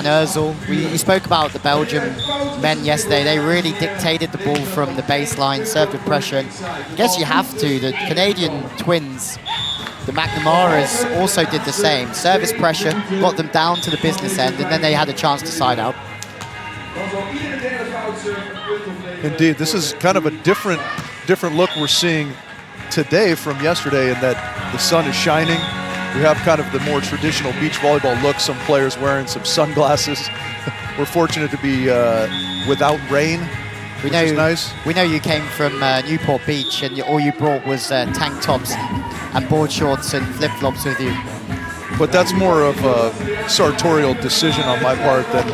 Özil. We spoke about the Belgium men yesterday. They really dictated the ball from the baseline, served with pressure. And I guess you have to. The Canadian twins, the McNamaras, also did the same. Service pressure, got them down to the business end, and then they had a chance to side out. Indeed, this is kind of a different look we're seeing today from yesterday in that the sun is shining. We have kind of the more traditional beach volleyball look, some players wearing some sunglasses. We're fortunate to be without rain, which is nice. We know you came from Newport Beach and all you brought was tank tops and board shorts and flip-flops with you. But that's more of a sartorial decision on my part than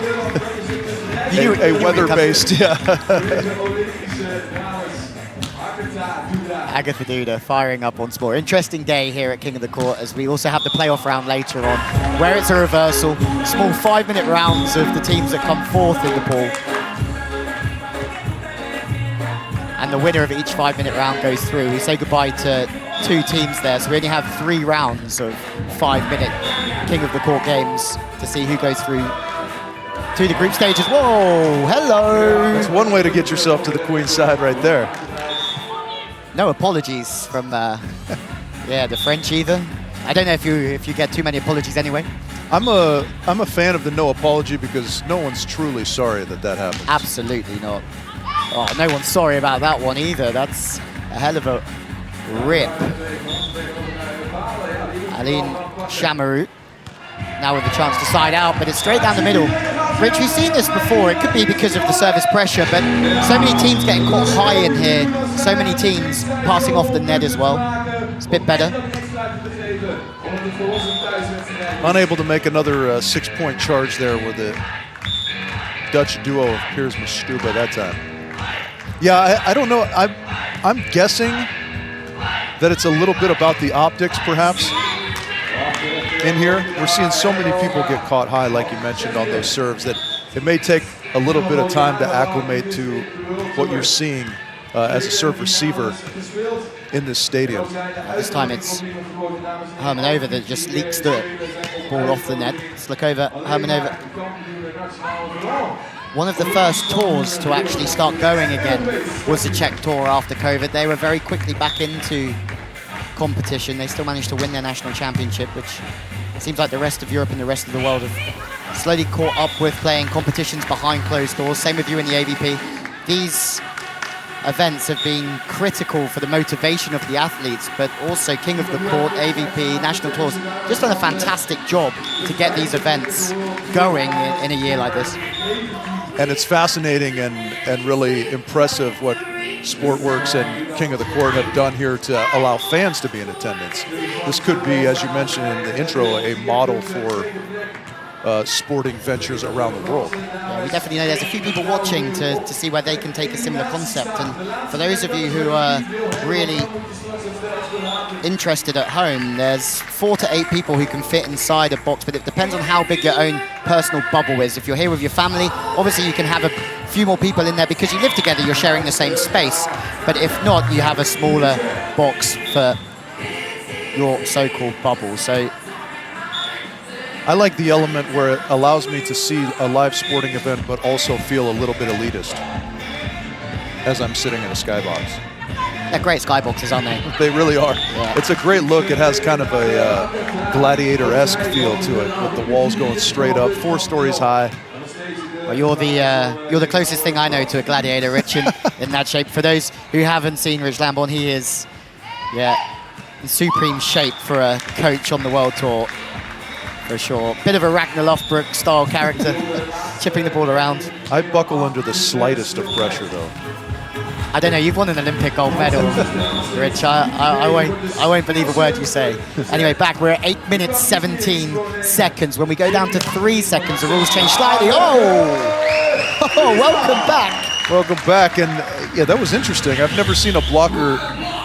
a weather-based, yeah. Agatha Duda firing up on sport. Interesting day here at King of the Court as we also have the playoff round later on where it's a reversal. Small 5-minute rounds of the teams that come fourth in the pool. And the winner of each 5-minute round goes through. We say goodbye to 2 teams there, so we only have 3 rounds of 5-minute King of the Court games to see who goes through to the group stages. Whoa, hello! That's one way to get yourself to the queen's side right there. No apologies from the French either. I don't know if you get too many apologies anyway. I'm a fan of the no apology because no one's truly sorry that happens. Absolutely not. Oh, no one's sorry about that one either. That's a hell of a rip. Aline Chamerau now with the chance to side out, but it's straight down the middle. Rich, we've seen this before. It could be because of the service pressure, but so many teams getting caught high in here. So many teams passing off the net as well. It's a bit better. Unable to make another 6-point charge there with the Dutch duo of Piersma Stubbe that time. Yeah, I don't know. I'm guessing that it's a little bit about the optics, perhaps. In here, we're seeing so many people get caught high, like you mentioned, on those serves that it may take a little bit of time to acclimate to what you're seeing as a serve receiver in this stadium. This time it's Hermannova that just leaks the ball off the net. Slukova, Hermannova. One of the first tours to actually start going again was the Czech tour after COVID. They were very quickly back into competition. They still managed to win their national championship, which it seems like the rest of Europe and the rest of the world have slowly caught up with playing competitions behind closed doors. Same with you in the AVP. These events have been critical for the motivation of the athletes, but also King of the Court, AVP, national tours, just done a fantastic job to get these events going in a year like this. And it's fascinating and really impressive what Sportworks and King of the Court have done here to allow fans to be in attendance. This could be, as you mentioned in the intro, a model for sporting ventures around the world. Yeah, we definitely know there's a few people watching to see where they can take a similar concept. And for those of you who are really interested at home, there's 4 to 8 people who can fit inside a box, but it depends on how big your own personal bubble is. If you're here with your family, obviously you can have a few more people in there because you live together, you're sharing the same space. But if not, you have a smaller box for your so-called bubble. So I like the element where it allows me to see a live sporting event, but also feel a little bit elitist as I'm sitting in a skybox. They're great skyboxes, aren't they? They really are. Yeah. It's a great look. It has kind of a gladiator-esque feel to it, with the walls going straight up, 4 stories high. Well, you're the closest thing I know to a gladiator, Rich, in that shape. For those who haven't seen Rich Lamborn, he is, in supreme shape for a coach on the World Tour, for sure. Bit of a Ragnar Lothbrok style character, chipping the ball around. I buckle under the slightest of pressure, though. I don't know, you've won an Olympic gold medal, Rich. I won't believe a word you say. Anyway, back, we're at 8 minutes, 17 seconds. When we go down to 3 seconds, the rules change slightly. Oh, welcome back. Welcome back, and yeah, that was interesting. I've never seen a blocker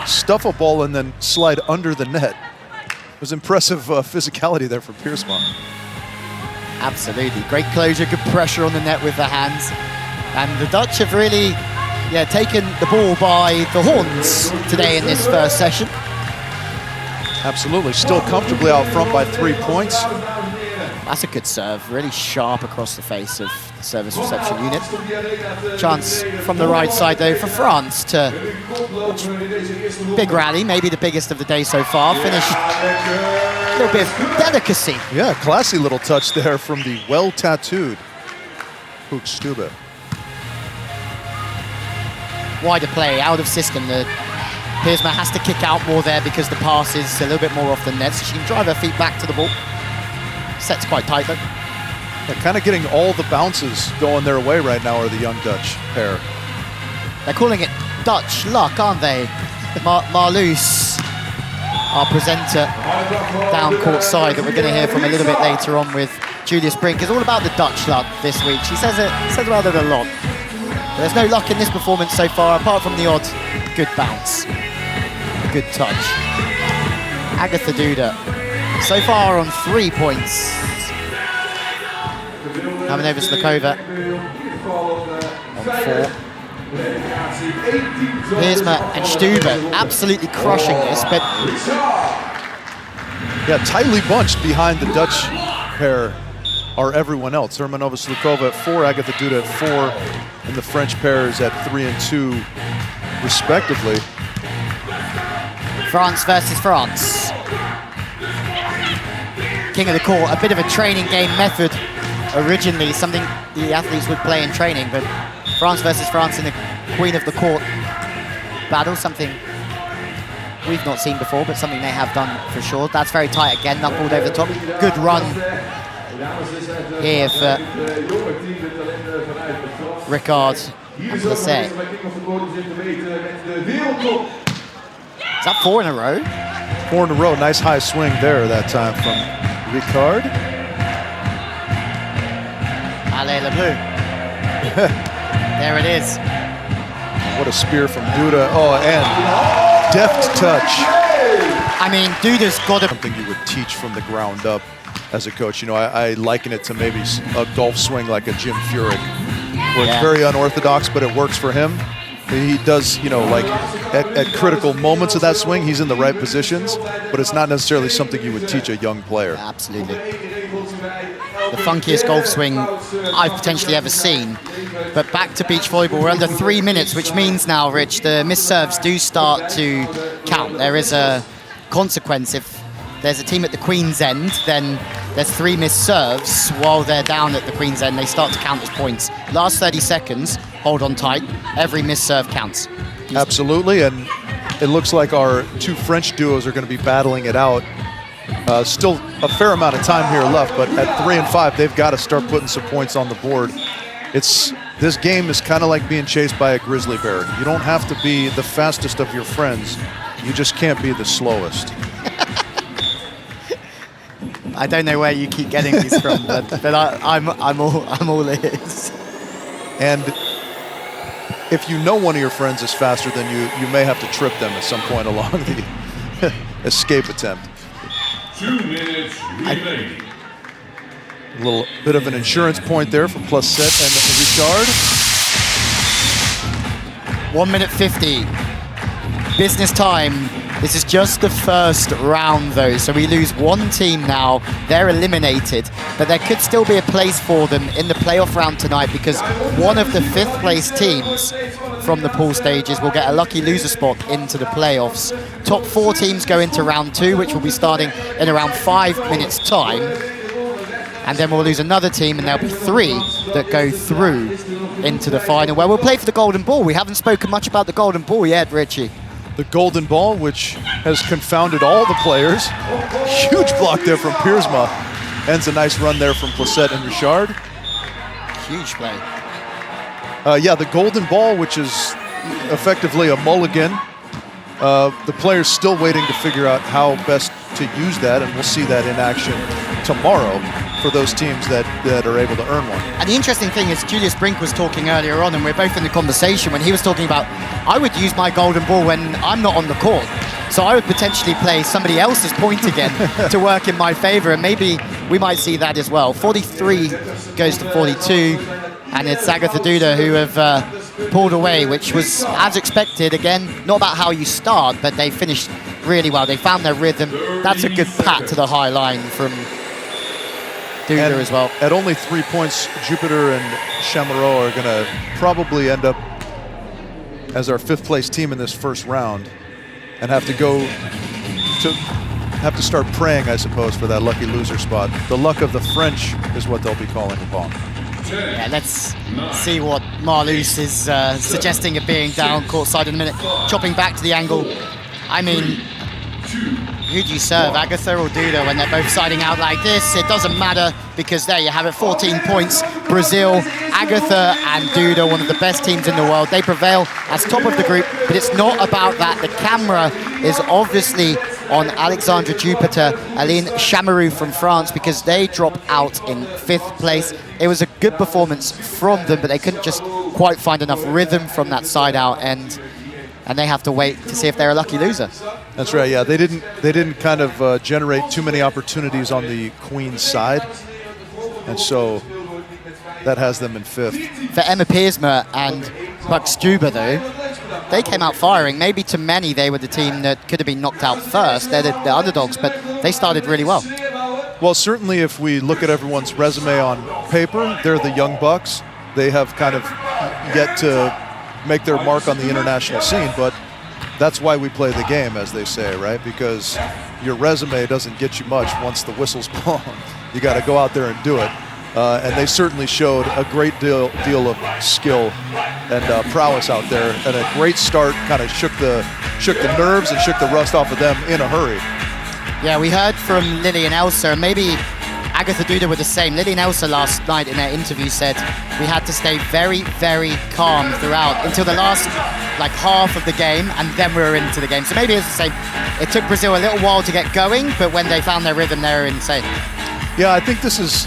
stuff a ball and then slide under the net. It was impressive physicality there from Piersma. Absolutely, great closure, good pressure on the net with the hands. And the Dutch have really taken the ball by the horns today in this first session. Absolutely, still comfortably out front by 3 points. That's a good serve, really sharp across the face of the service reception unit. Chance from the right side though for France to big rally, maybe the biggest of the day so far. Finished a little bit of delicacy. Yeah, classy little touch there from the well-tattooed Hoek Stubbe. Wider play, out of system. The Piersma has to kick out more there because the pass is a little bit more off the net, so she can drive her feet back to the ball. Set's quite tight though. Yeah, kind of getting all the bounces going their way right now are the young Dutch pair. They're calling it Dutch luck, aren't they? Marloes, our presenter down court side that we're going to hear from a little bit later on with Julius Brink, is all about the Dutch luck this week. She says about it a lot. But there's no luck in this performance so far, apart from the odd good bounce, good touch. Agatha Duda, so far on 3 points. Hermannova Slukova on 4. Piersma and Stubbe absolutely crushing this, but yeah, tightly bunched behind the Dutch pair are everyone else. Hermannova Slukova at 4, Agatha Duda at 4, and the French pairs at 3 and 2, respectively. France versus France. King of the court, a bit of a training game method originally, something the athletes would play in training, but France versus France in the Queen of the Court battle, something we've not seen before, but something they have done for sure. That's very tight again, knuckled over the top. Good run here for Ricard and Placette. Is that 4 in a row? 4 in a row, nice high swing there that time from Ricard. Allez, Le Bleu. There it is. What a spear from Duda. Oh, and deft touch. I mean, Duda's got something you would teach from the ground up as a coach. You know, I liken it to maybe a golf swing like a Jim Furyk, where it's very unorthodox, but it works for him. He does, you know, like at critical moments of that swing, he's in the right positions, but it's not necessarily something you would teach a young player. Absolutely. The funkiest golf swing I've potentially ever seen. But back to beach volleyball, we're under 3 minutes, which means now, Rich, the missed serves do start to count. There is a consequence. If there's a team at the Queen's End, then there's 3 missed serves while they're down at the Queen's End. They start to count as points. Last 30 seconds, hold on tight. Every missed serve counts. Absolutely, and it looks like our 2 French duos are going to be battling it out. Still a fair amount of time here left, but at 3 and 5, they've got to start putting some points on the board. This game is kind of like being chased by a grizzly bear. You don't have to be the fastest of your friends. You just can't be the slowest. I don't know where you keep getting these from, but I'm all ears. And if you know one of your friends is faster than you may have to trip them at some point along the escape attempt. 2 minutes remaining. A little bit of an insurance point there from Placette and Ricard. 1 minute 50. Business time. This is just the first round though, so we lose 1 team now. They're eliminated, but there could still be a place for them in the playoff round tonight because one of the 5th place teams from the pool stages will get a lucky loser spot into the playoffs. Top 4 teams go into round 2, which will be starting in around 5 minutes time. And then we'll lose another team, and there'll be 3 that go through into the final, where we'll play for the golden ball. We haven't spoken much about the golden ball yet, Richie. The golden ball, which has confounded all the players. Huge block there from Piersma. Ends a nice run there from Placette and Richard. Huge play. Yeah, the golden ball, which is effectively a mulligan. The players still waiting to figure out how best to use that, and we'll see that in action tomorrow for those teams that are able to earn one. And the interesting thing is Julius Brink was talking earlier on, and we're both in the conversation when he was talking about, I would use my golden ball when I'm not on the court. So I would potentially play somebody else's point again to work in my favor, and maybe we might see that as well. 43 goes to 42, and it's Agatha Duda who have pulled away, which was as expected. Again, not about how you start, but they finished really well. They found their rhythm. That's a good pat to the high line from Duda as well. At only 3 points, Jupiter and Chamerau are going to probably end up as our 5th place team in this first round and have to start praying, I suppose, for that lucky loser spot. The luck of the French is what they'll be calling upon. Yeah, let's see what Marloes is suggesting of being down courtside in a minute. Chopping back to the angle. I mean, who do you serve, Agatha or Duda, when they're both siding out like this? It doesn't matter, because there you have it, 14 points. Brazil, Agatha and Duda, one of the best teams in the world. They prevail as top of the group, but it's not about that. The camera is obviously on Alexandra Jupiter, Aline Chamerau from France, because they drop out in 5th place. It was a good performance from them, but they couldn't just quite find enough rhythm from that side out end, and they have to wait to see if they're a lucky loser. That's right. Yeah, they didn't kind of generate too many opportunities on the Queen's side, and so that has them in 5th. For Emma Piersma and Stubbe, though, they came out firing. Maybe to many, they were the team that could have been knocked out first. They're the underdogs, but they started really well. Well, certainly if we look at everyone's resume on paper, they're the young bucks. They have kind of yet to make their mark on the international scene, but that's why we play the game, as they say, right? Because your resume doesn't get you much once the whistle's blown. You got to go out there and do it. And they certainly showed a great deal of skill and prowess out there, and a great start. Kind of shook the nerves and shook the rust off of them in a hurry. Yeah, we heard from Lily and Elsa, and maybe Agatha Duda were the same. Lily and Elsa last night in their interview said we had to stay very, very calm throughout until the last half of the game, and then we were into the game. So maybe it's the same. It took Brazil a little while to get going, but when they found their rhythm, they were insane. Yeah, I think this is,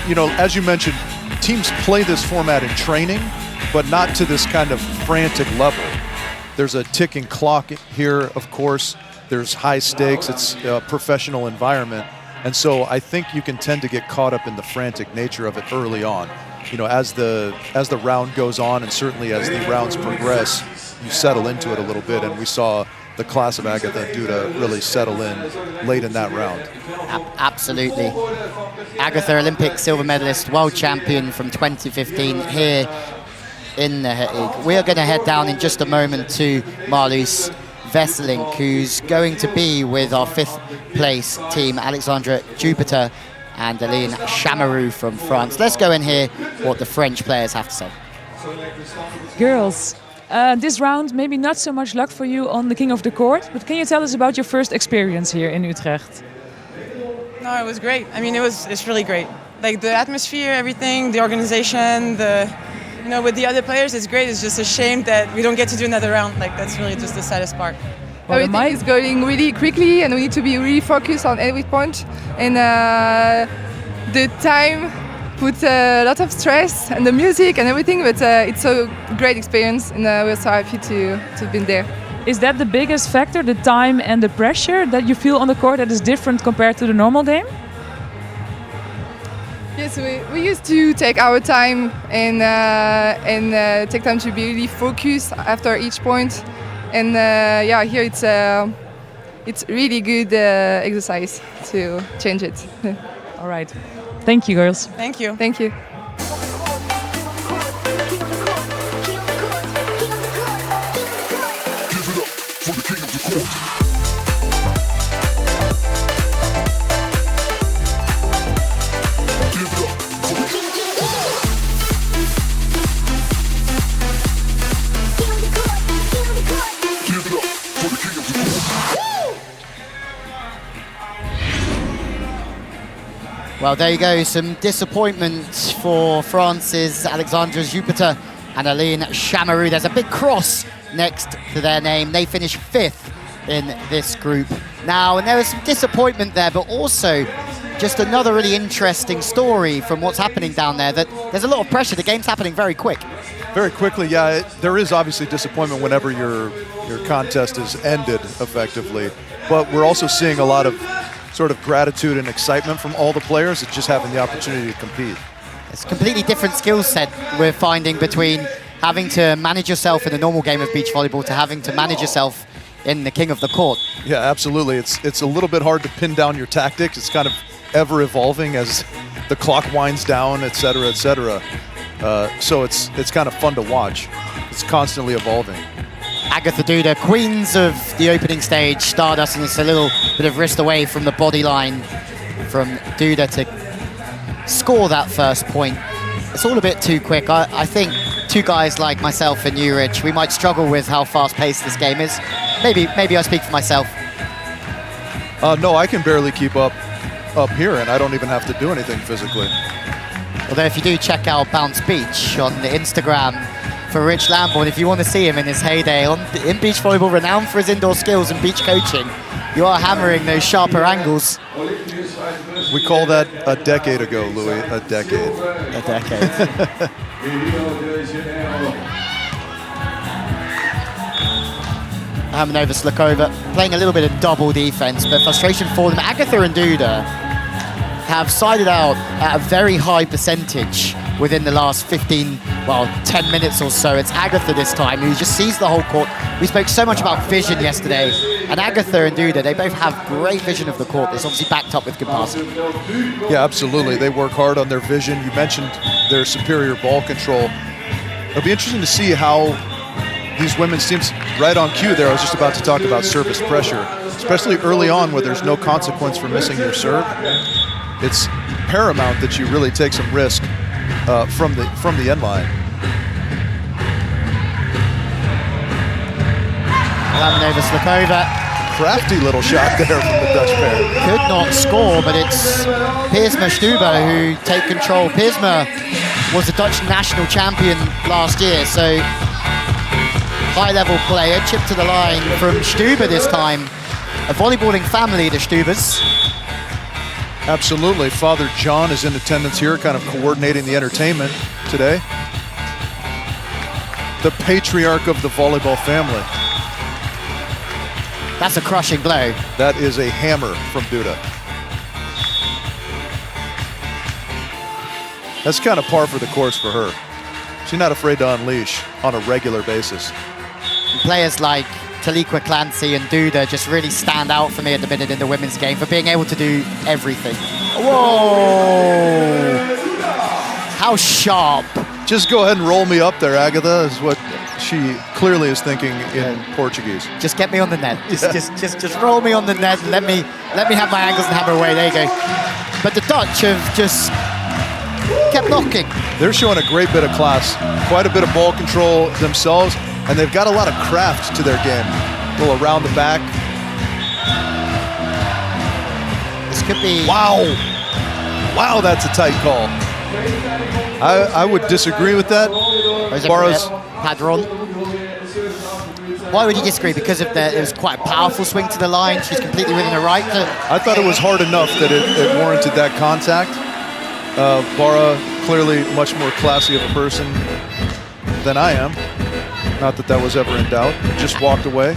as you mentioned, teams play this format in training, but not to this kind of frantic level. There's a ticking clock here, of course. There's high stakes. It's a professional environment. And so I think you can tend to get caught up in the frantic nature of it early on. As the round goes on, and certainly as the rounds progress, you settle into it a little bit. And we saw the class of Agatha and Duda really settle in late in that round. Absolutely. Agatha, Olympic silver medalist, world champion from 2015 here in the Hague. We are going to head down in just a moment to Marloes Wesseling, who's going to be with our 5th place team, Alexandra Jupiter and Aline Chamerau from France. Let's go and hear what the French players have to say. Girls, this round maybe not so much luck for you on the King of the Court, but can you tell us about your first experience here in Utrecht? No, it was great. I mean, it's really great. Like the atmosphere, everything, the organization, with the other players, it's great. It's just a shame that we don't get to do another round. That's really just the saddest part. Well, everything is going really quickly, and we need to be really focused on every point. And the time puts a lot of stress, and the music and everything, but it's a great experience, and we're so happy to have been there. Is that the biggest factor, the time and the pressure that you feel on the court that is different compared to the normal game? Yes, we used to take our time and take time to be really focused after each point. And here it's really good exercise to change it. All right. Thank you, girls. Thank you. Thank you. Well, there you go. Some disappointment for France's Alexandra Jupiter and Aline Chamerau. There's a big cross next to their name. They finished 5th in this group now, and there was some disappointment there, but also just another really interesting story from what's happening down there, that there's a lot of pressure. The game's happening very quick. Very quickly, yeah. There is obviously disappointment whenever your contest is ended effectively, but we're also seeing a lot of sort of gratitude and excitement from all the players at just having the opportunity to compete. It's a completely different skill set we're finding between having to manage yourself in a normal game of beach volleyball to having to manage yourself in the king of the court. Yeah, absolutely. It's a little bit hard to pin down your tactics. It's kind of ever evolving as the clock winds down, et cetera, et cetera. So it's kind of fun to watch. It's constantly evolving. Agatha Duda, queens of the opening stage, Stardust, and it's a little bit of wrist away from the body line from Duda to score that first point. It's all a bit too quick. I think two guys like myself and you, Rich, we might struggle with how fast-paced this game is. Maybe I speak for myself. No, I can barely keep up here, and I don't even have to do anything physically. Although if you do check out Bounce Beach on the Instagram for Rich Lambourne, if you want to see him in his heyday in beach volleyball, renowned for his indoor skills and beach coaching, you are hammering those sharper angles. We call that a decade ago, Louis, a decade. A decade. Hermannova, Slukova playing a little bit of double defense, but frustration for them. Agatha and Duda have sided out at a very high percentage within the last 10 minutes or so. It's Agatha this time who just sees the whole court. We spoke so much about vision yesterday, and Agatha and Duda, they both have great vision of the court. It's obviously backed up with good passing. Yeah, absolutely. They work hard on their vision. You mentioned their superior ball control. It'll be interesting to see how these women's teams, right on cue there, I was just about to talk about service pressure, especially early on where there's no consequence for missing your serve. It's paramount that you really take some risk from the end line. Hermannova, Slukova. Crafty little shot there from the Dutch pair. Could not score, but it's Piersma, Stubbe who take control. Piersma was the Dutch national champion last year, so high-level player, chip to the line from Stubbe this time. A volleyballing family, the Stubbes. Absolutely. Father John is in attendance here, kind of coordinating the entertainment today. The patriarch of the volleyball family. That's a crushing blow. That is a hammer from Duda. That's kind of par for the course for her. She's not afraid to unleash on a regular basis. Players like Taliqua Clancy and Duda just really stand out for me at the minute in the women's game for being able to do everything. Whoa! How sharp. Just go ahead and roll me up there, Agatha, is what she clearly is thinking in Portuguese. Just get me on the net. Just roll me on the net and let me have my angles and hammer away. There you go. But the Dutch have just kept knocking. They're showing a great bit of class, quite a bit of ball control themselves, and they've got a lot of craft to their game. A little around the back. This could be... Wow, that's a tight call. I would disagree with that. Bara's Padron. Why would you disagree? Because of it was quite a powerful swing to the line. She's completely within her right. I thought it was hard enough that it warranted that contact. Bara, clearly much more classy of a person than I am. Not that that was ever in doubt. Just walked away.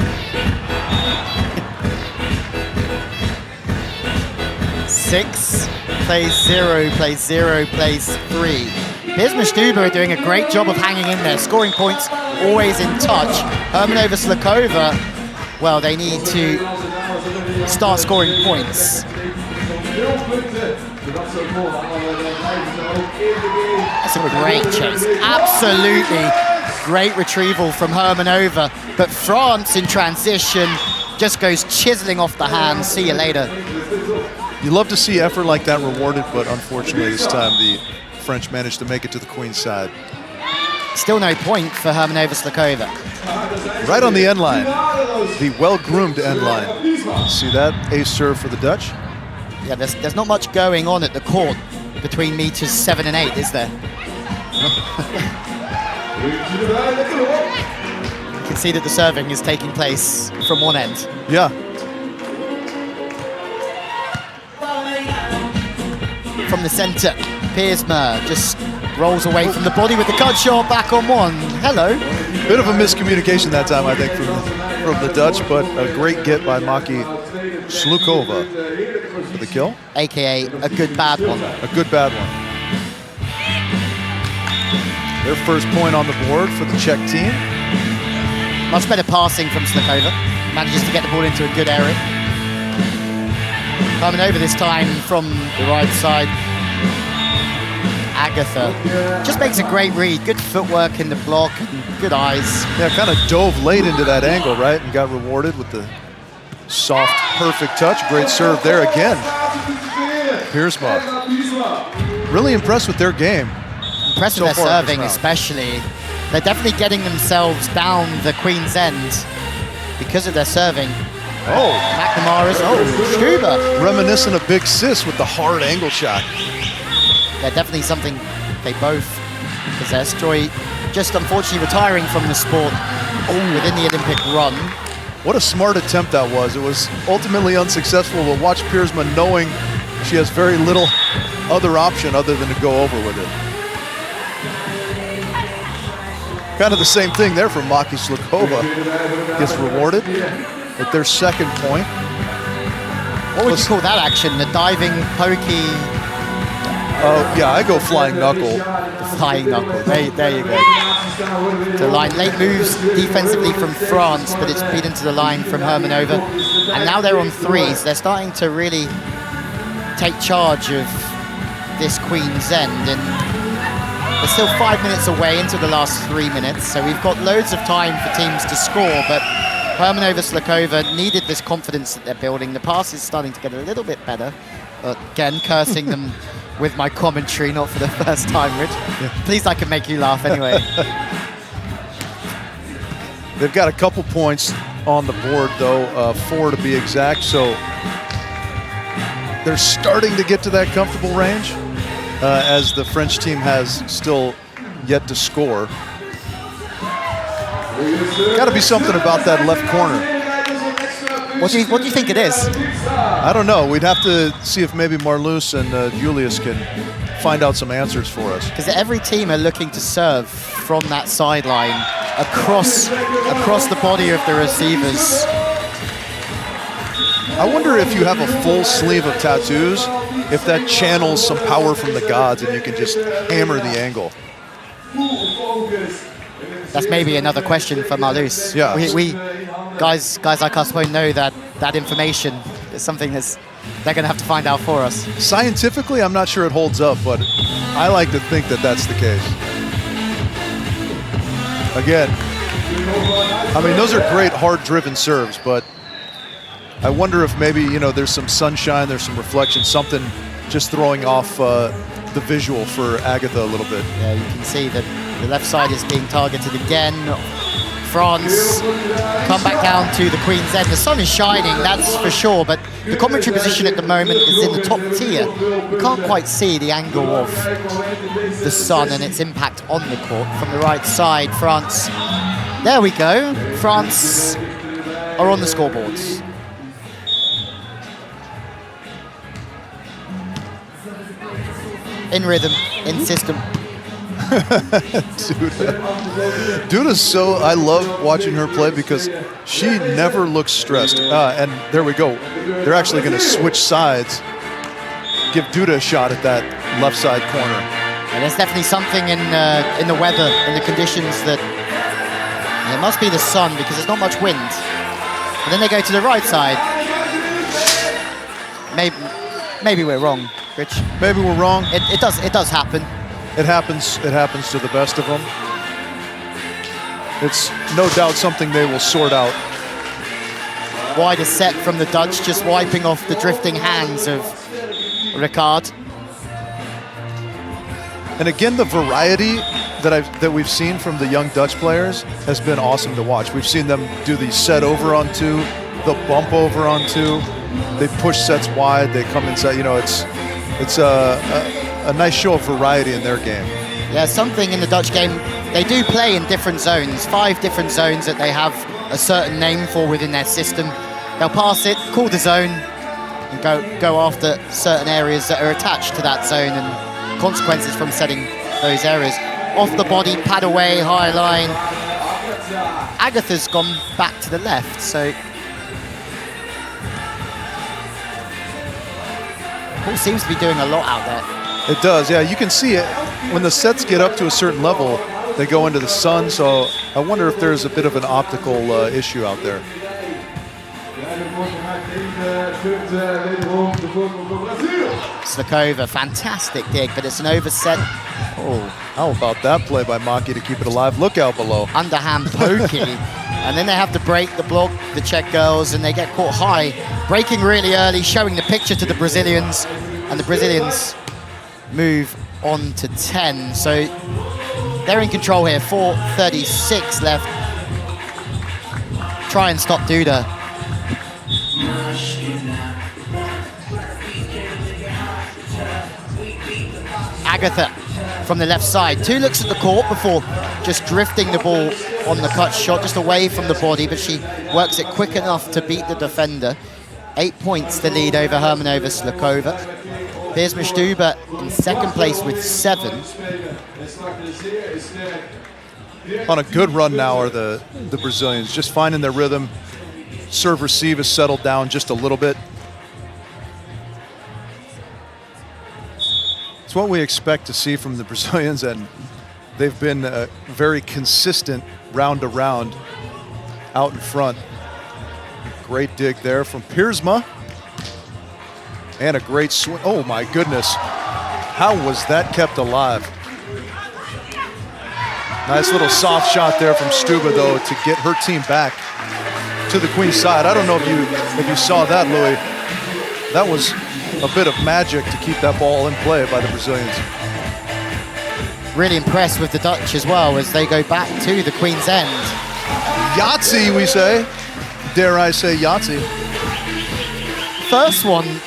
6 plays 0, plays 0, plays 3. Piersma Stubbe are doing a great job of hanging in there, scoring points, always in touch. Hermannova, Slukova, well, they need to start scoring points. That's a great chase. Absolutely great retrieval from Hermannova, but France in transition just goes chiseling off the hands. See you later. You love to see effort like that rewarded, but unfortunately this time the French managed to make it to the Queen's side. Still no point for Hermannova, Slukova. Right on the end line, the well-groomed end line. See that ace serve for the Dutch? Yeah, there's not much going on at the court between meters 7 and 8, is there? You can see that the serving is taking place from one end. Yeah. From the center, Piersma just rolls away from the body with the cut shot, back on one. Hello. Bit of a miscommunication that time, I think, from the Dutch, but a great get by Maki Slukova for the kill. AKA a good bad one. A good bad one. Their first point on the board for the Czech team. Much better passing from Slukova. Manages to get the ball into a good area. Coming over this time from the right side. Agatha just makes a great read. Good footwork in the block and good eyes. Yeah, kind of dove late into that angle, right? And got rewarded with the soft, perfect touch. Great serve there again. Piersma. Really impressed with their game. Impressed with their serving especially. They're definitely getting themselves down the Queen's End because of their serving. Oh. McNamara's, Stubbe. Reminiscent of Big Sis with the hard angle shot. They're definitely something they both possess. Joy just unfortunately retiring from the sport within the Olympic run. What a smart attempt that was. It was ultimately unsuccessful, but watch Piersma knowing she has very little other option other than to go over with it. Kind of the same thing there from Maki Slukova. Gets rewarded with their second point. What would you call that action? The diving, pokey? Yeah, I go flying knuckle. The flying knuckle, there you go. The line, late moves defensively from France, but it's beat into the line from Hermannova. And now they're on threes. They're starting to really take charge of this Queen's End. And they're still 5 minutes away into the last 3 minutes, so we've got loads of time for teams to score, but Hermannova Slukova needed this confidence that they're building. The pass is starting to get a little bit better. Again, cursing them with my commentary, not for the first time, Rich. Yeah. Please, I can make you laugh anyway. They've got a couple points on the board, though, 4 to be exact, so they're starting to get to that comfortable range. As the French team has still yet to score. Got to be something about that left corner. What do you think it is? I don't know. We'd have to see if maybe Marloes and Julius can find out some answers for us. Because every team are looking to serve from that sideline across the body of the receivers. I wonder if you have a full sleeve of tattoos, if that channels some power from the gods and you can just hammer the angle. That's maybe another question for Marloes. Yeah. We guys like us won't know that information. It's something they're going to have to find out for us. Scientifically, I'm not sure it holds up, but I like to think that that's the case. Again, I mean, those are great hard-driven serves, but I wonder if maybe, you know, there's some sunshine, there's some reflection, something just throwing off the visual for Agatha a little bit. Yeah, you can see that the left side is being targeted again. France come back down to the Queen's End. The sun is shining, that's for sure, but the commentary position at the moment is in the top tier. You can't quite see the angle of the sun and its impact on the court. From the right side, France, there we go. France are on the scoreboards. In rhythm, in system. Duda's so, I love watching her play because she never looks stressed. And there we go. They're actually going to switch sides, give Duda a shot at that left side corner. And there's definitely something in the weather, in the conditions that, it must be the sun because there's not much wind. And then they go to the right side. Maybe we're wrong, Rich. Maybe we're wrong. It does happen. It happens to the best of them. It's no doubt something they will sort out. Wider set from the Dutch, just wiping off the drifting hands of Ricard. And again, the variety that we've seen from the young Dutch players has been awesome to watch. We've seen them do the set over on 2, the bump over on 2. They push sets wide, they come inside. You know, it's a nice show of variety in their game. Yeah, something in the Dutch game. They do play in different zones, 5 different zones that they have a certain name for within their system. They'll pass it, call the zone, and go after certain areas that are attached to that zone and consequences from setting those areas. Off the body, pad away, high line. Agatha's gone back to the left, so Paul seems to be doing a lot out there. It does, yeah. You can see it when the sets get up to a certain level. they go into the sun, so I wonder if there's a bit of an optical issue out there. Slukova, fantastic dig, but it's an overset. Oh, how about that play by Maki to keep it alive? Look out below. Underhand pokey. And then they have to break the block, the Czech girls, and they get caught high. Breaking really early, showing the picture to the Brazilians, and the Brazilians move on to 10. So they're in control here, 4:36 left. Try and stop Duda. Agatha from the left side. 2 looks at the court before just drifting the ball on the cut shot, just away from the body, but she works it quick enough to beat the defender. 8 points to lead over Hermannova Slukova. Piersma Stubbe in second place with 7. On a good run now are the Brazilians, just finding their rhythm. Serve receive has settled down just a little bit. It's what we expect to see from the Brazilians, and they've been very consistent round to round out in front. Great dig there from Piersma. And a great swing. Oh my goodness. How was that kept alive? Nice little soft shot there from Stubbe, though, to get her team back to the queen's side. I don't know if you saw that, Louis. That was a bit of magic to keep that ball in play by the Brazilians. Really impressed with the Dutch as well as they go back to the queen's end. Yahtzee, we say. Dare I say Yahtzee. First one,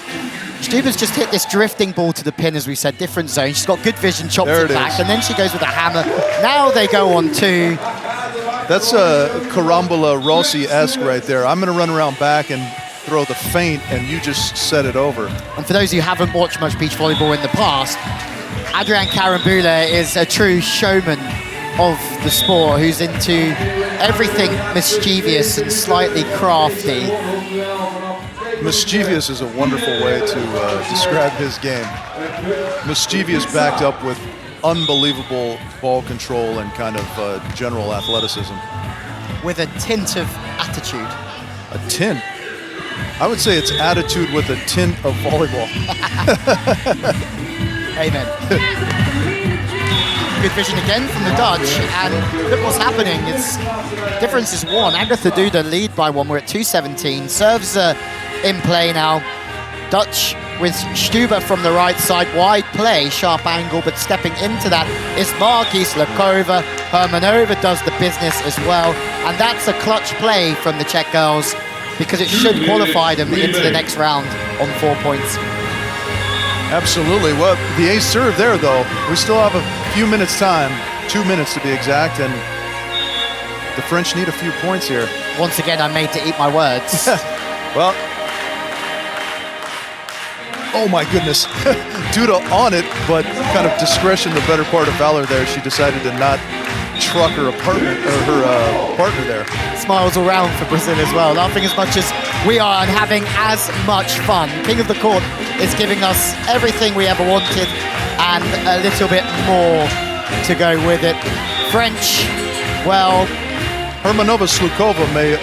Stubbe's just hit this drifting ball to the pin, as we said, different zone. She's got good vision, chops it back, and then she goes with a hammer. Now they go on 2. That's a Carambola Rossi-esque right there. I'm going to run around back and throw the feint, and you just set it over. And for those who haven't watched much beach volleyball in the past, Adrian Carambola is a true showman of the sport who's into everything mischievous and slightly crafty. Mischievous is a wonderful way to describe his game. Mischievous backed up with unbelievable ball control and kind of general athleticism. With a tint of attitude. A tint? I would say it's attitude with a tint of volleyball. Amen. Good vision again from the Dutch, and look what's happening. It's difference is 1. Agatha Duda lead by 1. We're at 2:17. Serves in play now. Dutch with Stubbe from the right side, wide play, sharp angle, but stepping into that is Maki. Slukova. Hermannova does the business as well, and that's a clutch play from the Czech girls because it should qualify them into the next round on 4 points. Absolutely. Well, the ace serve there, though. We still have a few minutes time, 2 minutes to be exact, and the French need a few points here. Once again, I'm made to eat my words. Well, oh my goodness. Duda on it, but kind of discretion, the better part of valor there. She decided to not truck her partner there. Smiles all round for Brazil as well, laughing as much as we are and having as much fun. King of the Court is giving us everything we ever wanted and a little bit more to go with it. French, well... Hermannova Slukova may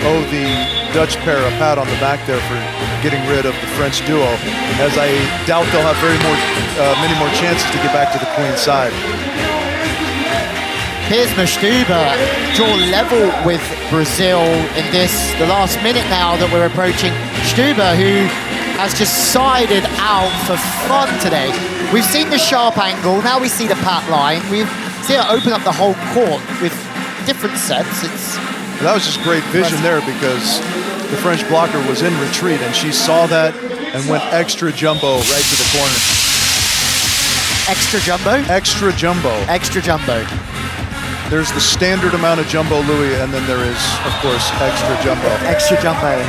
owe the Dutch pair a pat on the back there for getting rid of the French duo, as I doubt they'll have many more chances to get back to the queen's side. Piersma Stubbe draw level with Brazil in the last minute now that we're approaching. Stubbe, who has just sided out for fun today. We've seen the sharp angle, now we see the pat line. We see her open up the whole court with different sets. That was just great vision there because the French blocker was in retreat and she saw that and went extra jumbo right to the corner. Extra jumbo? Extra jumbo. Extra jumbo. There's the standard amount of jumbo, Louis, and then there is, of course, extra jumbo. Extra jumbo.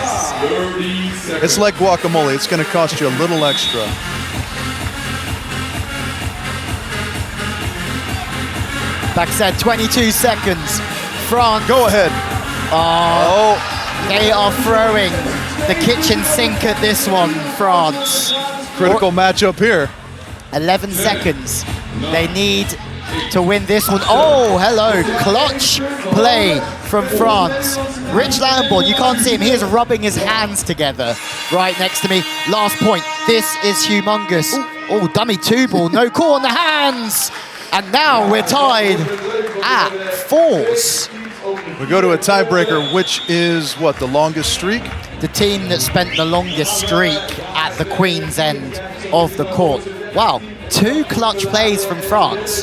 It's like guacamole. It's going to cost you a little extra. Placette, 22 seconds. France. Go ahead. Oh, they are throwing the kitchen sink at this one, France. Critical matchup here. 11 seconds. They need to win this one. Oh, hello, clutch play from France. Rich Lamborn, you can't see him, he is rubbing his hands together right next to me. Last point, this is humongous. Oh, dummy 2-ball, no call on the hands. And now we're tied at 4s. We go to a tiebreaker, which is what, the longest streak? The team that spent the longest streak at the Queen's end of the court. Wow, 2 clutch plays from France.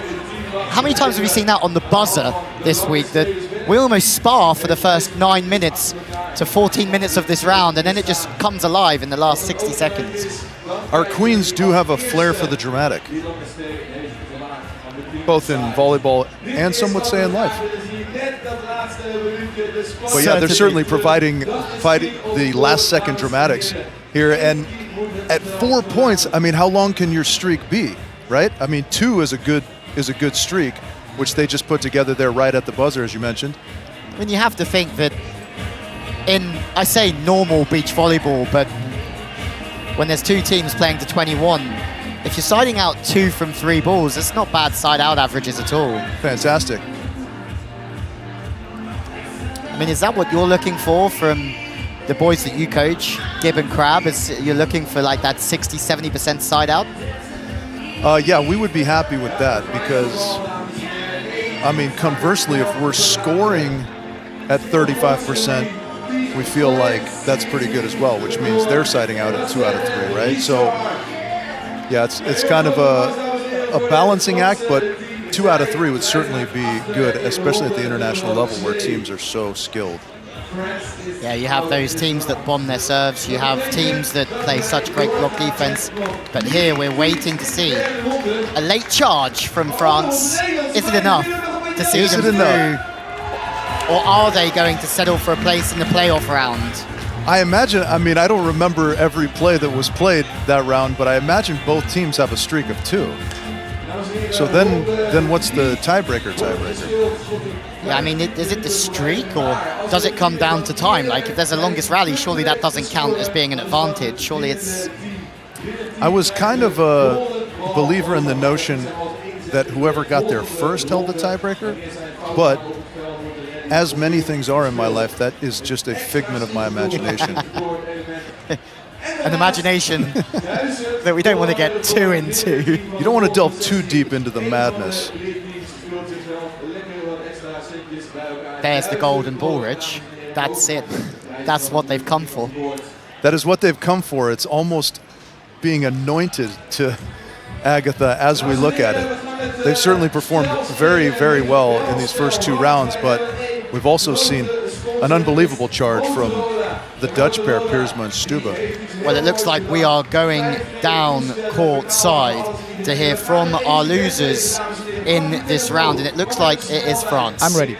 How many times have you seen that on the buzzer this week, that we almost spar for the first 9 minutes to 14 minutes of this round, and then it just comes alive in the last 60 seconds. Our queens do have a flair for the dramatic, both in volleyball and some would say in life. But yeah, they're certainly providing the last second dramatics here. And at 4 points, I mean, how long can your streak be, right? I mean, 2 is a good streak, which they just put together there right at the buzzer, as you mentioned. I mean, you have to think that in, I say normal beach volleyball, but when there's 2 teams playing to 21, if you're siding out 2 from 3 balls, that's not bad side-out averages at all. Fantastic. I mean, is that what you're looking for from the boys that you coach, Gibb and Crab? Is you're looking for like that 60, 70% side-out? Yeah, we would be happy with that because, I mean, conversely, if we're scoring at 35%, we feel like that's pretty good as well, which means they're siding out at 2 out of 3, right? So, yeah, it's kind of a balancing act, but 2 out of 3 would certainly be good, especially at the international level where teams are so skilled. Yeah, you have those teams that bomb their serves, you have teams that play such great block defense, but here we're waiting to see a late charge from France. Is it enough to see them through, or are they going to settle for a place in the playoff round? I imagine, I mean, I don't remember every play that was played that round, but I imagine both teams have a streak of 2. So then what's the tiebreaker? Yeah, I mean, is it the streak, or does it come down to time? Like, if there's a longest rally, surely that doesn't count as being an advantage. Surely it's... I was kind of a believer in the notion that whoever got there first held the tiebreaker, but as many things are in my life, that is just a figment of my imagination. An imagination that we don't want to get too into. You don't want to delve too deep into the madness. There's the golden ball, Rich. That's it. That's what they've come for. That is what they've come for. It's almost being anointed to Agatha as we look at it. They've certainly performed very, very well in these first 2 rounds, but we've also seen an unbelievable charge from the Dutch pair, Piersma and Stubbe. Well, it looks like we are going down court side to hear from our losers in this round, and it looks like it is France. I'm ready.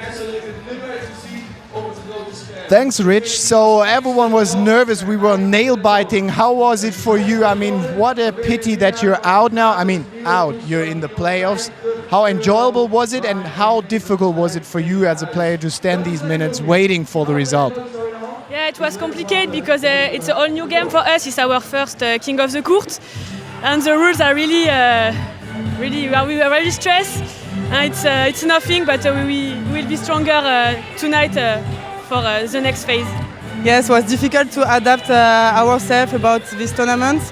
Thanks, Rich. So everyone was nervous. We were nail biting. How was it for you? I mean, what a pity that you're out now. I mean, out. You're in the playoffs. How enjoyable was it, and how difficult was it for you as a player to stand these minutes waiting for the result? Yeah, it was complicated because it's a all new game for us. It's our first King of the Court, and the rules are really we are really stressed. And it's nothing, but we will be stronger tonight for the next phase. Yes, it was difficult to adapt ourselves about this tournament.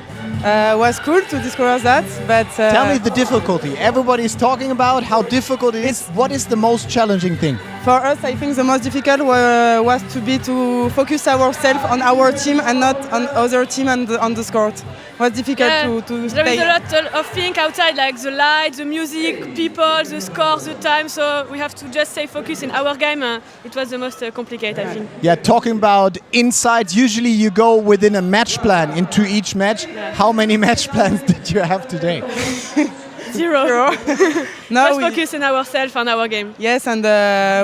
Was cool to discover that, but... Tell me the difficulty. Everybody's talking about how difficult it is. What is the most challenging thing? For us, I think the most difficult was to focus ourselves on our team and not on other team and on the court. It was difficult to stay. There is a lot of things outside, like the light, the music, people, the score, the time, so we have to just stay focused in our game. It was the most complicated, I think. Yeah, talking about insights, usually you go within a match plan into each match. Yeah. How many match plans did you have today? Zero. No, we focus on ourselves and our game. Yes, and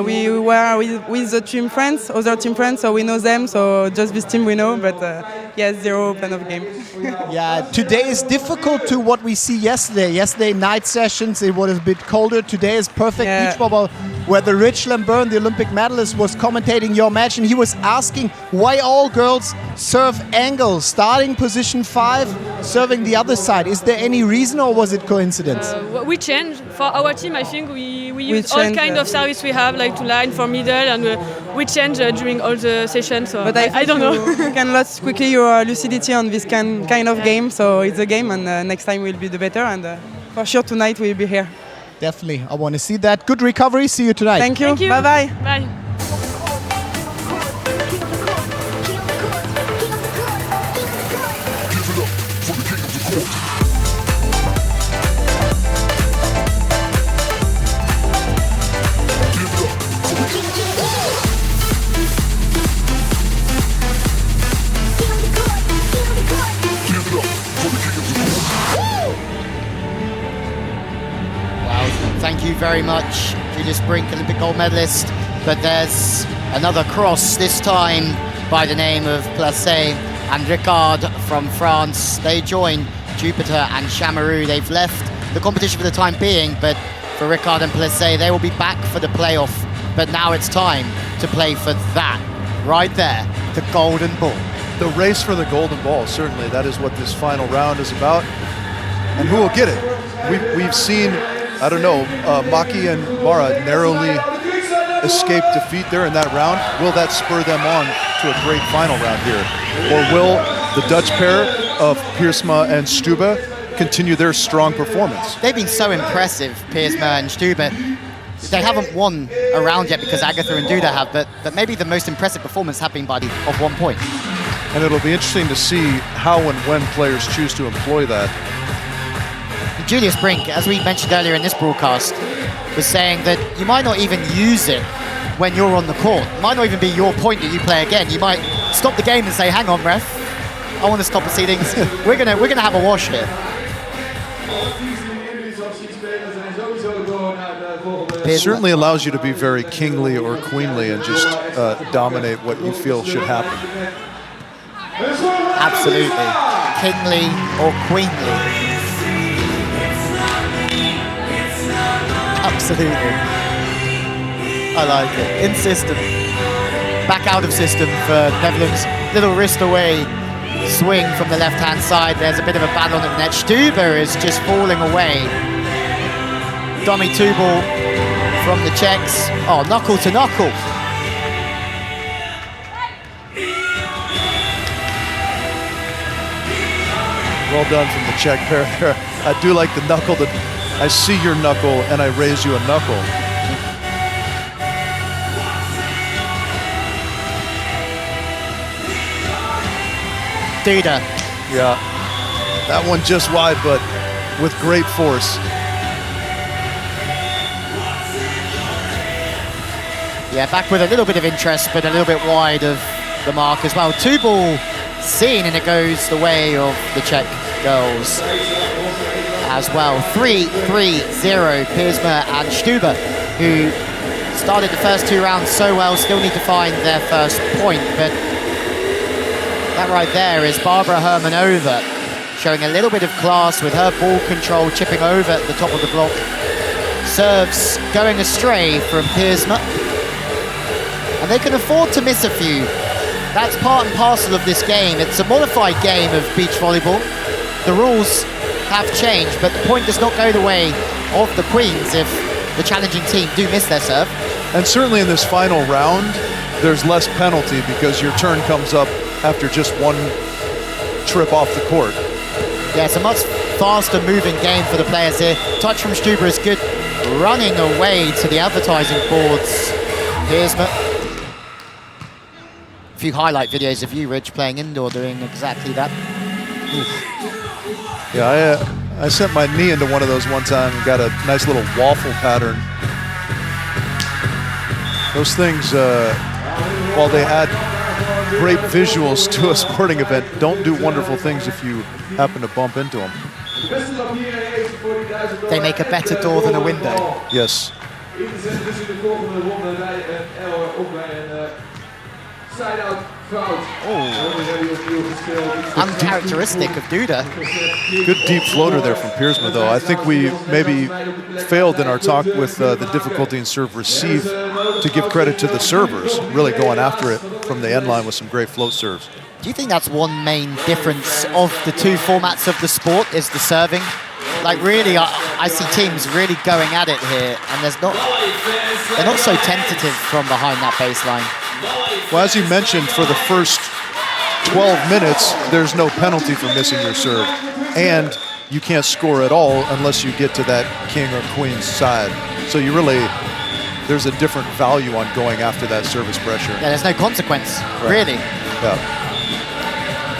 we were with the team friends, other team friends, so we know them. So just this team we know, but yes, 0 plan of game. Yeah, today is difficult to what we see yesterday. Yesterday night sessions, it was a bit colder. Today is perfect beach volleyball, where the Rich Lamburn, the Olympic medalist, was commentating your match, and he was asking why all girls serve angle, starting position 5, serving the other side. Is there any reason or was it coincidence? We changed for our team. I think we use all kind of service we have, like to line for middle, and we change during all the sessions. So But I don't know. You can lose quickly your lucidity on this kind of game. So it's a game, and next time will be the better. And for sure tonight we'll be here. Definitely, I want to see that. Good recovery. See you tonight. Thank you. Thank you. Bye bye. Bye. Thank you very much, Julius Brink, Olympic gold medalist. But there's another cross, this time by the name of Placette and Ricard from France. They join Jupiter and Chamerau. They've left the competition for the time being, but for Ricard and Placette, they will be back for the playoff. But now it's time to play for that, right there, the golden ball. The race for the golden ball, certainly. That is what this final round is about. And who will get it? We've seen, I don't know, Maki and Mara narrowly escape defeat there in that round. Will that spur them on to a great final round here? Or will the Dutch pair of Piersma and Stubbe continue their strong performance? They've been so impressive, Piersma and Stubbe. They haven't won a round yet because Agatha and Duda have, but maybe the most impressive performance have been by of 1 point. And it'll be interesting to see how and when players choose to employ that. Julius Brink, as we mentioned earlier in this broadcast, was saying that you might not even use it when you're on the court. It might not even be your point that you play again. You might stop the game and say, hang on, ref, I want to stop proceedings. We're gonna have a wash here. It certainly allows you to be very kingly or queenly and just dominate what you feel should happen. Absolutely. Kingly or queenly. Absolutely. I like it. In system. Back out of system for Netherlands. Little wrist away. Swing from the left-hand side. There's a bit of a battle on the net. Stubbe is just falling away. Dummy two ball from the Czechs. Oh, knuckle to knuckle. Well done from the Czech pair there. I do like the knuckle. I see your knuckle and I raise you a knuckle. Duda. Yeah, that one just wide, but with great force. Yeah, back with a little bit of interest, but a little bit wide of the mark as well. Two ball seen, and it goes the way of the Czech girls as well. 3-3-0, Piersma and Stubbe, who started the first two rounds so well, still need to find their first point, but that right there is Barbara Hermannova showing a little bit of class with her ball control, chipping over at the top of the block. Serves going astray from Piersma. And they can afford to miss a few. That's part and parcel of this game. It's a modified game of beach volleyball. The rules have changed, but the point does not go the way of the Queens if the challenging team do miss their serve. And certainly in this final round, there's less penalty because your turn comes up after just one trip off the court. Yeah, it's a much faster moving game for the players here. Touch from Stubbe is good. Running away to the advertising boards. Piersma. A few highlight videos of you, Rich, playing indoor, doing exactly that. Oof. Yeah, I sent my knee into one of those one time and got a nice little waffle pattern. Those things, while they add great visuals to a sporting event, don't do wonderful things if you happen to bump into them. They make a better door than a window. Yes. Uncharacteristic of Duda. Good deep floater there from Piersma, though. I think we maybe failed in our talk with the difficulty in serve receive to give credit to the servers, really going after it from the end line with some great float serves. Do you think that's one main difference of the two formats of the sport, is the serving? Like really, I see teams really going at it here, and they're not so tentative from behind that baseline. Well, as you mentioned, for the first 12 minutes, there's no penalty for missing your serve. And you can't score at all unless you get to that king or queen's side. So you really, there's a different value on going after that service pressure. Yeah, there's no consequence, really. Yeah.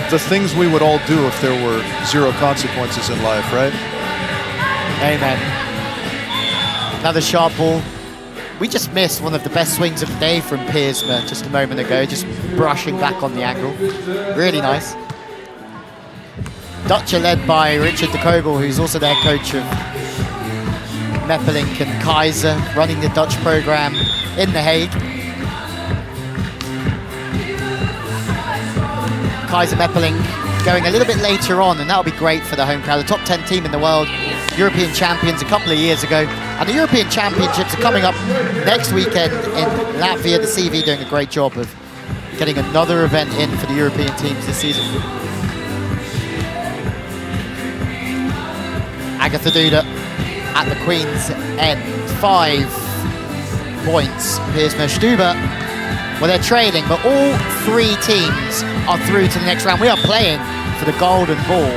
The things we would all do if there were zero consequences in life, right? Amen. Another sharp ball. We just missed one of the best swings of the day from Piersma just a moment ago, just brushing back on the angle. Really nice. Dutch are led by Richard de Kogel, who's also their coach of Meppelink and Kaiser, running the Dutch program in The Hague. Kaiser Meppelink going a little bit later on, and that'll be great for the home crowd. The top 10 team in the world, European champions a couple of years ago. And the European Championships are coming up next weekend in Latvia. The CV doing a great job of getting another event in for the European teams this season. Agatha Duda at the Queen's end. 5 points. Piersma, Stubbe. Well, they're trailing, but all 3 teams are through to the next round. We are playing for the golden ball.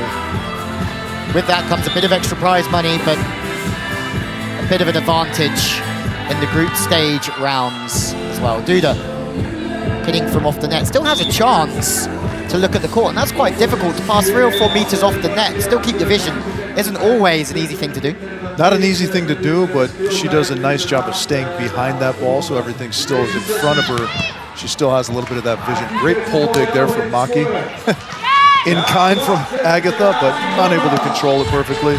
With that comes a bit of extra prize money, but a bit of an advantage in the group stage rounds as well. Duda hitting from off the net, still has a chance to look at the court, and that's quite difficult to pass 3 or 4 meters off the net, still keep the vision. Isn't always an easy thing to do. Not an easy thing to do, but she does a nice job of staying behind that ball, so everything still is in front of her. She still has a little bit of that vision. Great pull dig there from Maki. In kind from Agatha, but unable to control it perfectly.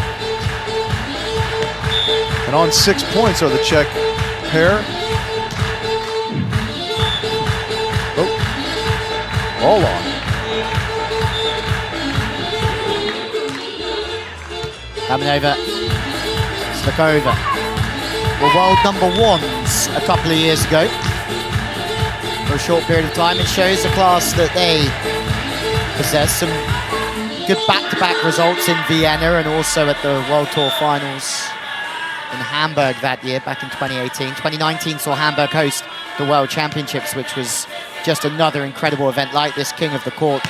And on 6 points are the Czech pair. Oh, all on. Hermannova, Slukova were world #1s a couple of years ago. For a short period of time, it shows the class that they possess. Some good back-to-back results in Vienna and also at the World Tour Finals in Hamburg that year, back in 2018. 2019 saw Hamburg host the World Championships, which was just another incredible event like this, King of the Court.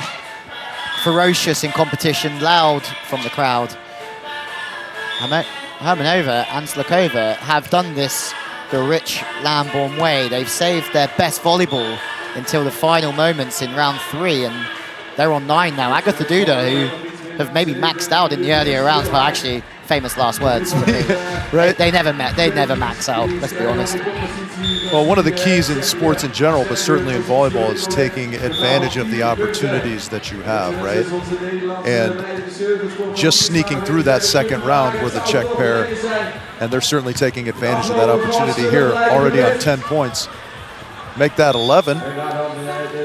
Ferocious in competition, loud from the crowd. Hermannova and Slukova have done this the rich Lamborn way. They've saved their best volleyball until the final moments in round 3, and they're on 9 now. Agatha Duda, who have maybe maxed out in the earlier rounds, but actually, famous last words for me. Right? They never max out, let's be honest. Well, one of the keys in sports in general, but certainly in volleyball, is taking advantage of the opportunities that you have, right? And just sneaking through that second round were the Czech pair, and they're certainly taking advantage of that opportunity here, already on 10 points. Make that 11.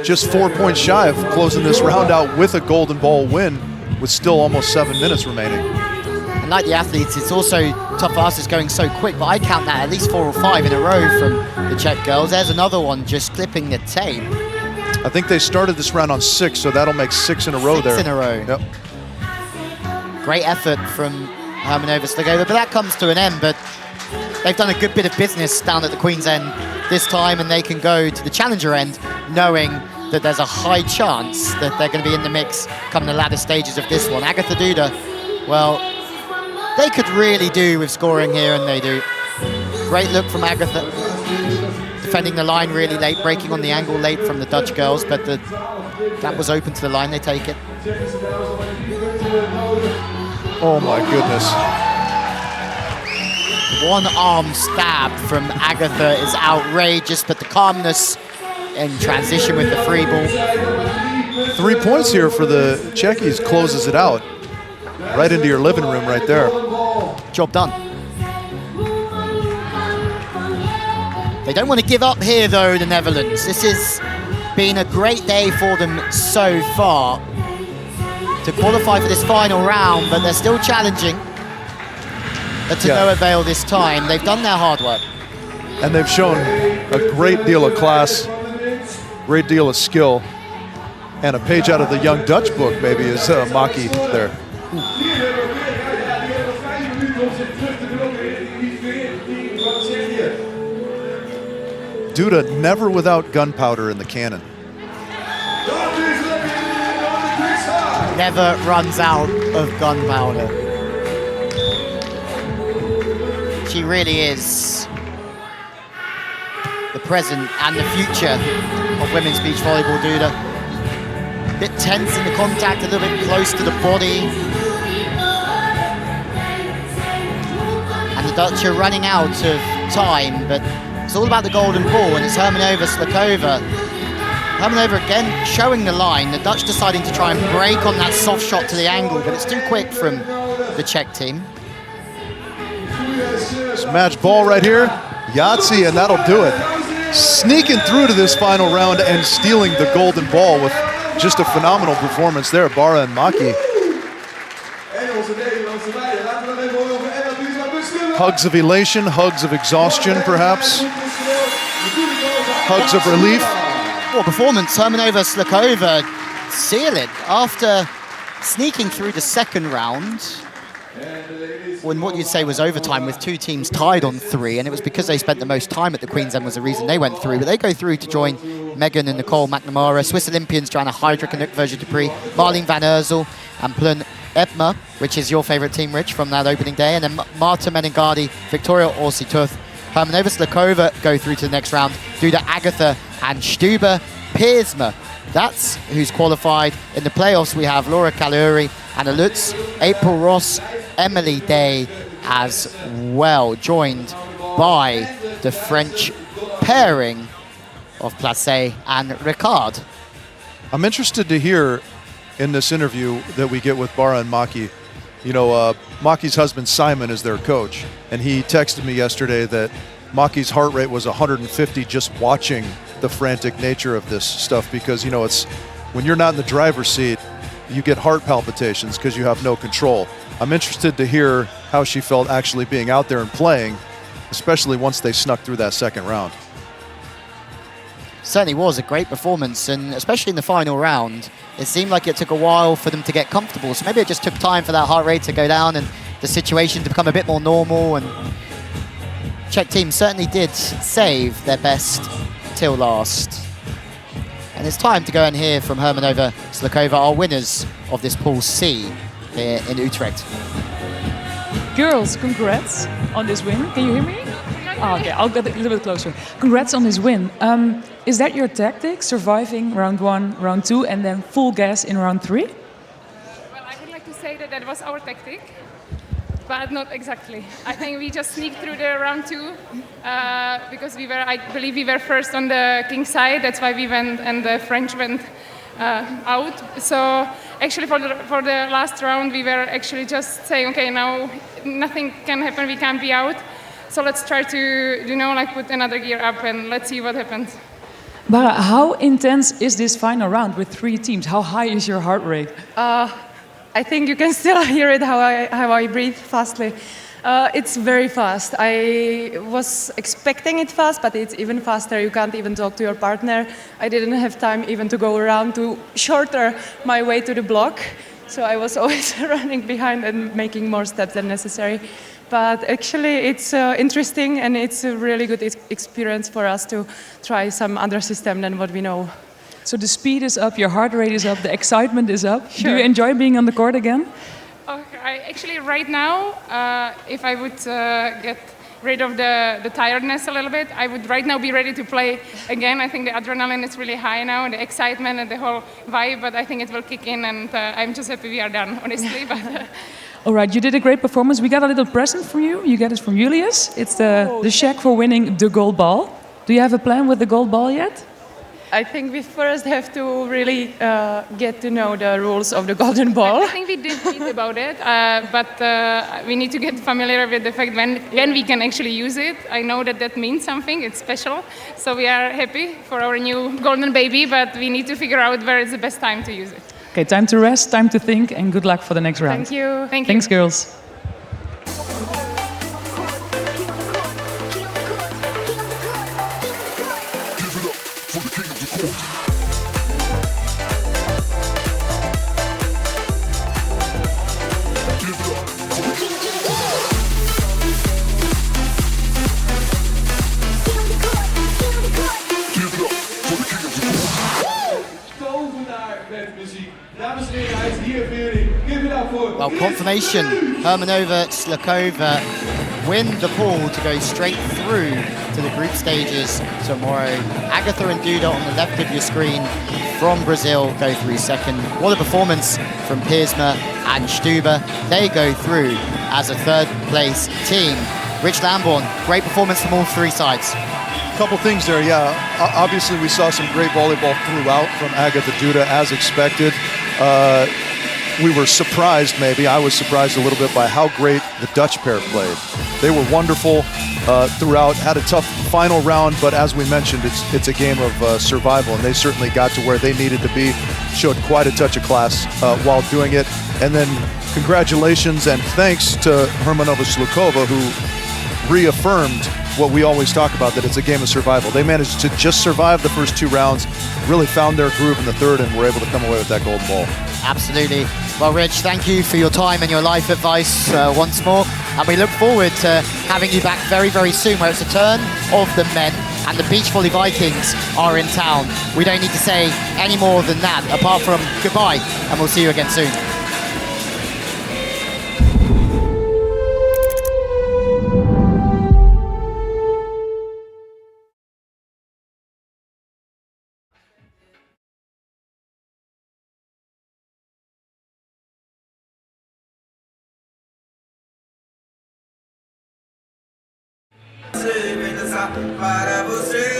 Just 4 points shy of closing this round out with a golden ball win, with still almost 7 minutes remaining. And like the athletes, it's also tough for us, it's going so quick, but I count that at least 4 or 5 in a row from the Czech girls. There's another one just clipping the tape. I think they started this round on 6, so that'll make 6 in a row there. 6 in a row. Yep. Great effort from Hermannova, Slukova, but that comes to an end. But they've done a good bit of business down at the Queen's end this time, and they can go to the challenger end knowing that there's a high chance that they're going to be in the mix come the latter stages of this one. Agatha Duda, well, they could really do with scoring here, and they do. Great look from Agatha. Defending the line really late, breaking on the angle late from the Dutch girls, but that was open to the line, they take it. Oh my goodness. One arm stab from Agatha is outrageous, but the calmness in transition with the free ball. 3 points here for the Czechies, closes it out. Right into your living room right there. Job done. They don't want to give up here though, the Netherlands. This has been a great day for them so far to qualify for this final round, but they're still challenging. But to no avail this time. They've done their hard work. And they've shown a great deal of class, great deal of skill. And a page out of the Young Dutch book, maybe, is Maki there. Duda never without gunpowder in the cannon. Never runs out of gunpowder. She really is the present and the future of women's beach volleyball, Duda. A bit tense in the contact, a little bit close to the body. And the Dutch are running out of time, but it's all about the golden ball, and it's Hermannova, Slukova. Hermannova again showing the line. The Dutch deciding to try and break on that soft shot to the angle, but it's too quick from the Czech team. Match ball right here, Yahtzee, and that'll do it. Sneaking through to this final round and stealing the golden ball with just a phenomenal performance there, Bara and Maki. Hugs of elation, hugs of exhaustion, perhaps. Hugs of relief. What performance, Hermannova, Slukova seal it after sneaking through the second round when what you'd say was overtime with two teams tied on 3, and it was because they spent the most time at the Queen's End was the reason they went through. But they go through to join Megan and Nicole McNamara, Swiss Olympians Joanna Heydrich and Verge Dupree, Marlene van Ursel and Plun Epma, which is your favourite team, Rich, from that opening day, and then Marta Menengardi, Victoria Orsi-Tuth, Hermannova, Slukova go through to the next round, Duda, Agatha and Stubbe, Piersma. That's who's qualified. In the playoffs we have Laura Kaluri, Anna Lutz, April Ross, Emily Day as well, joined by the French pairing of Placette and Ricard. I'm interested to hear in this interview that we get with Bara and Maki. You know, Maki's husband Simon is their coach, and he texted me yesterday that Maki's heart rate was 150 just watching the frantic nature of this stuff, because, you know, it's when you're not in the driver's seat, you get heart palpitations because you have no control. I'm interested to hear how she felt actually being out there and playing, especially once they snuck through that second round. Certainly was a great performance, and especially in the final round, it seemed like it took a while for them to get comfortable. So maybe it just took time for that heart rate to go down and the situation to become a bit more normal. And Czech team certainly did save their best till last. And it's time to go and hear from Hermannova, Slukova, our winners of this Pool C here in Utrecht. Girls, congrats on this win. Can you hear me? Oh, okay, I'll get a little bit closer. Congrats on this win. Is that your tactic, surviving round 1, round 2, and then full gas in round 3? Well, I would like to say that that was our tactic, but not exactly. I think we just sneaked through the round 2 because I believe we were first on the king side. That's why we went, and the French went out. So actually for the last round, we were actually just saying, okay, now nothing can happen, we can't be out. So let's try to, you know, like put another gear up and let's see what happens. Bara, how intense is this final round with 3 teams? How high is your heart rate? I think you can still hear it how I breathe fastly. It's very fast. I was expecting it fast, but it's even faster. You can't even talk to your partner. I didn't have time even to go around to shorter my way to the block. So I was always running behind and making more steps than necessary. But actually it's interesting, and it's a really good experience for us to try some other system than what we know. So the speed is up, your heart rate is up, the excitement is up. Sure. Do you enjoy being on the court again? Okay, actually right now, if I would get rid of the tiredness a little bit, I would right now be ready to play again. I think the adrenaline is really high now, the excitement and the whole vibe, but I think it will kick in, and I'm just happy we are done, honestly. But All right, you did a great performance. We got a little present from you. You get it from Julius. It's the check for winning the gold ball. Do you have a plan with the gold ball yet? I think we first have to really get to know the rules of the golden ball. I think we did read about it, but we need to get familiar with the fact when we can actually use it. I know that means something, it's special. So we are happy for our new golden baby, but we need to figure out where is the best time to use it. Okay, time to rest, time to think, and good luck for the next round. Thank you. Thank you. Thanks, girls. Well, confirmation, Hermannova, Slukova win the pool to go straight through to the group stages tomorrow. Agatha and Duda on the left of your screen from Brazil go through second. What a performance from Piersma and Stubbe. They go through as a third place team. Rich Lambourne, great performance from all three sides. Couple things there, yeah. Obviously, we saw some great volleyball throughout from Agatha Duda, as expected. We were surprised, maybe. I was surprised a little bit by how great the Dutch pair played. They were wonderful throughout, had a tough final round, but as we mentioned, it's a game of survival, and they certainly got to where they needed to be, showed quite a touch of class while doing it. And then congratulations and thanks to Hermannova Slukova, who reaffirmed what we always talk about, that it's a game of survival. They managed to just survive the first two rounds, really found their groove in the third, and were able to come away with that golden ball. Absolutely. Well, Rich, thank you for your time and your life advice once more. And we look forward to having you back very, very soon, where it's a turn of the men and the Beach Volley Vikings are in town. We don't need to say any more than that, apart from goodbye, and we'll see you again soon. Para você